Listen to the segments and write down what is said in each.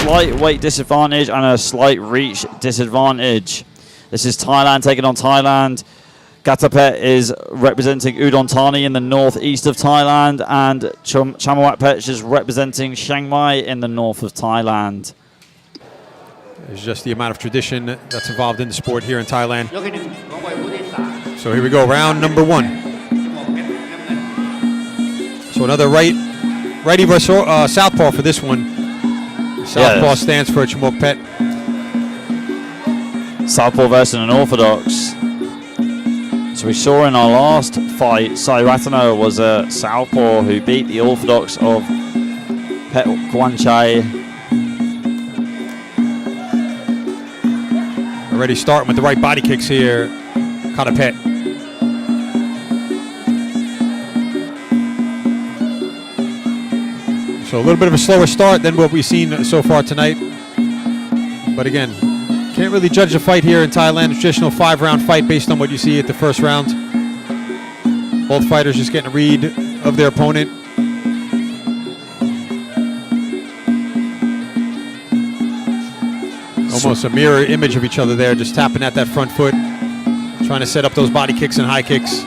slight weight disadvantage and a slight reach disadvantage. This is Thailand taking on Thailand. Kiatpetch is representing Udon Thani in the northeast of Thailand, and Chamuag is representing Chiang Mai in the north of Thailand. There's just the amount of tradition that's involved in the sport here in Thailand. So here we go, round number 1. So another righty versus southpaw for this one. Southpaw stands for Chamuag. Southpaw versus an orthodox. So we saw in our last fight, Sai Ratana was a southpaw who beat the orthodox of Petch Kwanchai. Already starting with the right body kicks here, Kiatpetch. So a little bit of a slower start than what we've seen so far tonight. But again, can't really judge the fight here in Thailand. Traditional 5-round fight based on what you see at the first round. Both fighters just getting a read of their opponent. Almost a mirror image of each other there, just tapping at that front foot, trying to set up those body kicks and high kicks.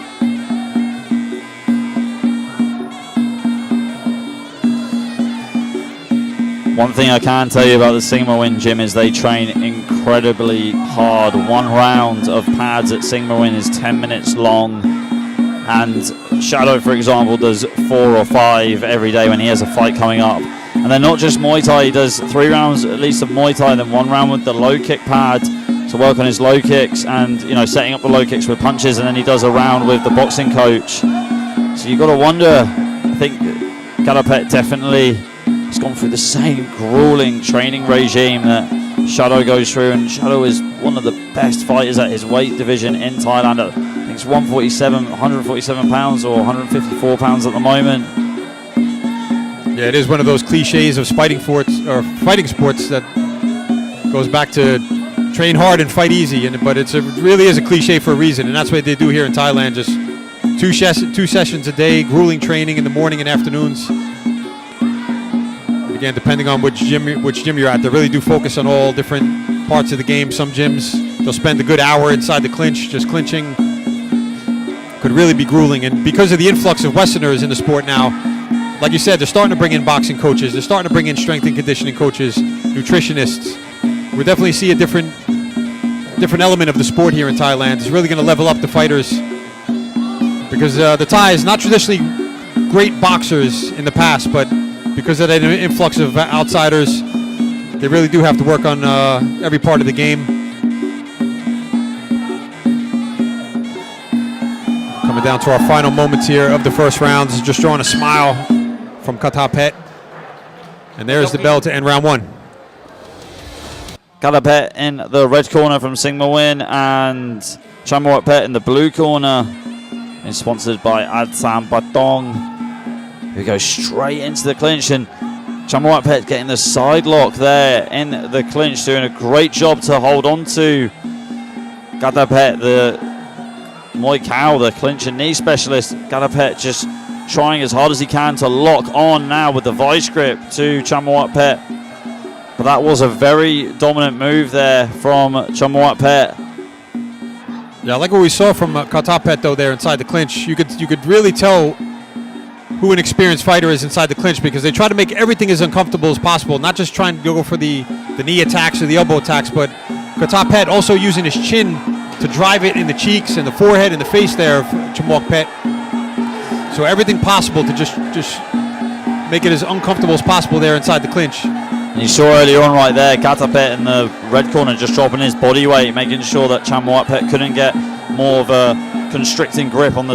One thing I can tell you about the Sigma Win gym is they train incredibly hard. 1 round of pads at Sigma Win is 10 minutes long, and Shadow, for example, does 4 or 5 every day when he has a fight coming up. And then not just Muay Thai, he does 3 rounds at least of Muay Thai, then 1 round with the low kick pad to work on his low kicks and, you know, setting up the low kicks with punches, and then he does a round with the boxing coach. So you've got to wonder, I think Kiatpetch definitely has gone through the same grueling training regime that Shadow goes through, and Shadow is one of the best fighters at his weight division in Thailand. I think it's 147 pounds or 154 pounds at the moment. Yeah, it is one of those cliches of fighting sports that goes back to train hard and fight easy, but it really is a cliche for a reason, and that's what they do here in Thailand. Just 2 sessions a day, grueling training in the morning and afternoons. And again, depending on which gym you're at, they really do focus on all different parts of the game. Some gyms, they'll spend a good hour inside the clinch just clinching. Could really be grueling, and because of the influx of Westerners in the sport now, like you said, they're starting to bring in boxing coaches. They're starting to bring in strength and conditioning coaches, nutritionists. We definitely see a different element of the sport here in Thailand. It's really going to level up the fighters, because the Thais, not traditionally great boxers in the past, but because of that influx of outsiders, they really do have to work on every part of the game. Coming down to our final moments here of the first rounds, just drawing a smile from Kiatpetch. And there's the bell to end round 1. Kiatpetch in the red corner from Sigma Win, and Chamuag in the blue corner. It's sponsored by Adsam Batong, who goes straight into the clinch, and Chamuag getting the side lock there in the clinch, doing a great job to hold on to Kiatpetch, the Muay Cow, the clinch and knee specialist. Kiatpetch just trying as hard as he can to lock on now with the vice grip to Chamuag. But that was a very dominant move there from Chamuag. Yeah, I like what we saw from Kiatpetch though there inside the clinch. You could really tell who an experienced fighter is inside the clinch, because they try to make everything as uncomfortable as possible, not just trying to go for the knee attacks or the elbow attacks, but Kiatpetch also using his chin to drive it in the cheeks and the forehead and the face there of Chamuag. So everything possible to just make it as uncomfortable as possible there inside the clinch. And you saw earlier on right there, Kiatpetch in the red corner just dropping his body weight, making sure that Chamuag couldn't get more of a constricting grip on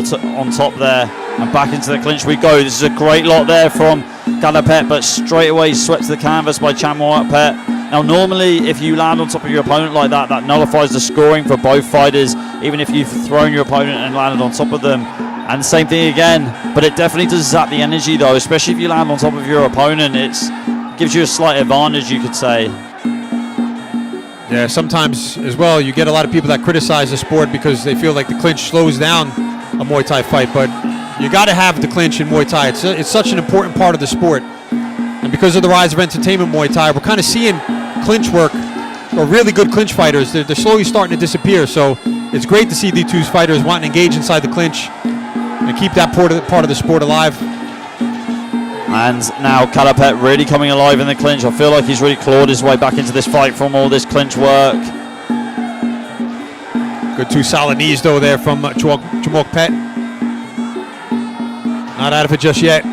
top there. And back into the clinch we go. This is a great lot there from Kiatpetch, but straight away swept to the canvas by Chamuag. Now normally if you land on top of your opponent like that, that nullifies the scoring for both fighters, even if you've thrown your opponent and landed on top of them. And same thing again, but it definitely does zap the energy though, especially if you land on top of your opponent. It gives you a slight advantage, you could say. Yeah, sometimes as well you get a lot of people that criticize the sport because they feel like the clinch slows down a Muay Thai fight, but you got to have the clinch in Muay Thai. It's such an important part of the sport. I And because of the rise of entertainment Muay Thai, we're kind of seeing clinch work, or really good clinch fighters. They're slowly starting to disappear. So it's great to see these two fighters wanting to engage inside the clinch and keep that part of the sport alive. And now Kiatpetch really coming alive in the clinch. I feel like he's really clawed his way back into this fight from all this clinch work. Good two solid knees though there from Chamuag. Not out of it just yet.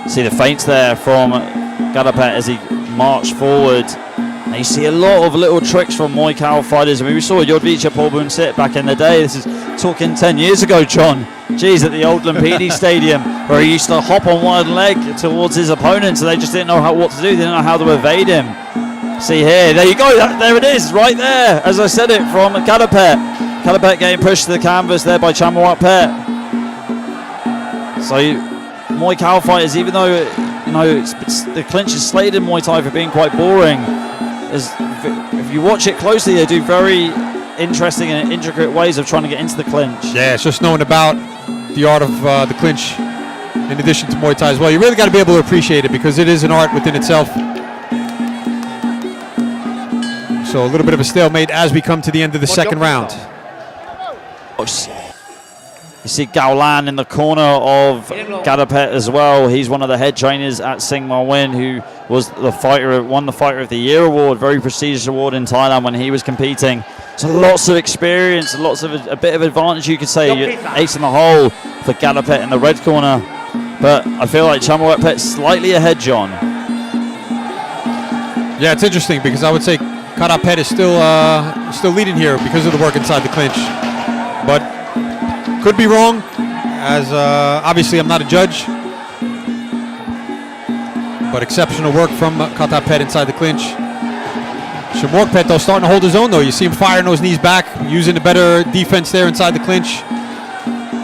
See the feints there from Kiatpetch as he marched forward. And you see a lot of little tricks from Muay Thai fighters. I mean, we saw Yodvicha Paul sit back in the day. This is talking 10 years ago, John. Geez, at the old Lumpini Stadium, where he used to hop on one leg towards his opponents, and they just didn't know what to do. They didn't know how to evade him. See here, there you go. There it is, right there. As I said it from Kiatpetch. Kiatpetch getting pushed to the canvas there by Chamuag. So Muay Thai fighters, even though the clinch is slated in Muay Thai for being quite boring, if you watch it closely, they do very interesting and intricate ways of trying to get into the clinch. Yeah, it's just knowing about the art of the clinch in addition to Muay Thai as well. You really got to be able to appreciate it because it is an art within itself. So a little bit of a stalemate as we come to the end of the second round. You see Gaulan in the corner of Kiatpetch as well. He's one of the head trainers at Singma Win, who was won the Fighter of the Year award, very prestigious award in Thailand when he was competing. So lots of experience, lots of a bit of advantage, you could say. Ace in the hole for Kiatpetch in the red corner. But I feel like Chamuag slightly ahead, John. Yeah, it's interesting because I would say Kiatpetch is still leading here because of the work inside the clinch. But could be wrong, as obviously I'm not a judge. But exceptional work from Kiatpetch inside the clinch. Chamuag though starting to hold his own though. You see him firing those knees back, using the better defense there inside the clinch.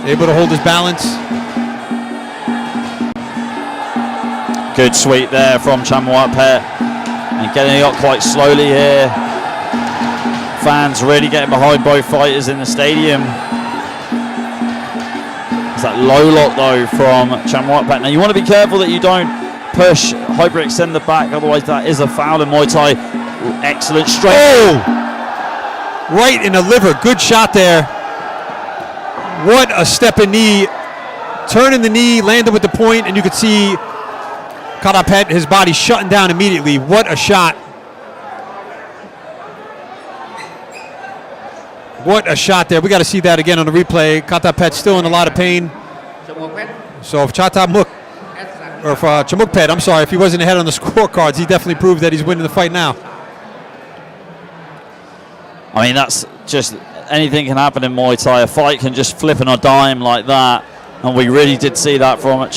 Able to hold his balance. Good sweep there from Chamuag. And getting it up quite slowly here. Fans really getting behind both fighters in the stadium. It's that low lock though from Chamuag. Now you want to be careful that you don't push, hyperextend the back, otherwise that is a foul in Muay Thai. Excellent straight. Oh! Right in the liver. Good shot there. What a stepping knee. Turning the knee, landed with the point, and you could see Kiatpetch, his body shutting down immediately. What a shot. What a shot there. We got to see that again on the replay. Kiatpetch still in a lot of pain. So if Chamuag, I'm sorry, if he wasn't ahead on the scorecards, he definitely proved that he's winning the fight now. I mean, that's just, anything can happen in Muay Thai. A fight can just flip on a dime like that. And we really did see that from